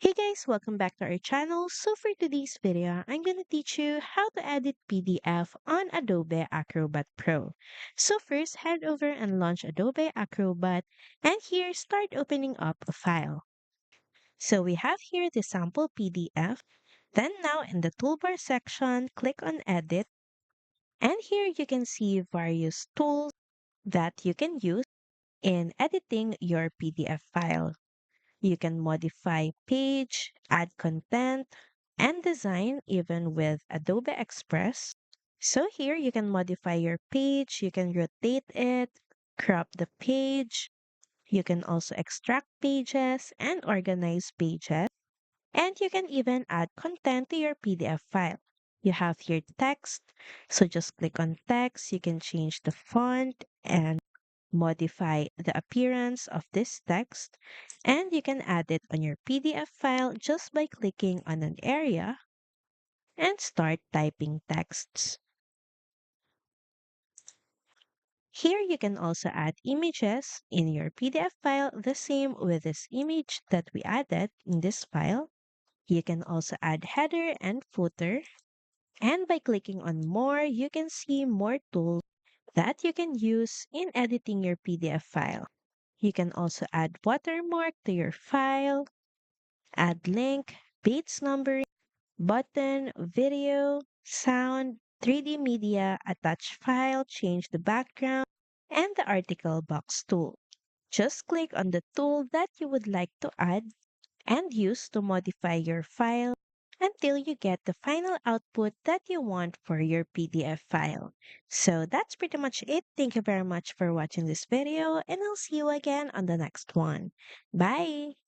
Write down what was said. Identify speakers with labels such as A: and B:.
A: Hey guys, welcome back to our channel. So for today's video, I'm going to teach you how to edit PDF on Adobe Acrobat Pro. So first, head over and launch Adobe Acrobat, and here start opening up a file. So we have here the sample PDF. Then now in the toolbar section, click on Edit, and here you can see various tools that you can use in editing your PDF file. You can modify page, add content, and design even with Adobe Express. So here you can modify your page, you can rotate it, crop the page, you can also extract pages and organize pages, and you can even add content to your PDF file. You have here text, so just click on text, you can change the font and modify the appearance of this text, and you can add it on your PDF file just by clicking on an area and start typing texts. Here you can also add images in your PDF file, the same with this image that we added in this file. You can also add header and footer, and by clicking on more, you can see more tools that you can use in editing your PDF file. You can also add watermark to your file, add link, page numbering, button, video, sound, 3D media, attach file, change the background, and the article box tool. Just click on the tool that you would like to add and use to modify your file until you get the final output that you want for your PDF file. So that's pretty much it. Thank you very much for watching this video, and I'll see you again on the next one. Bye!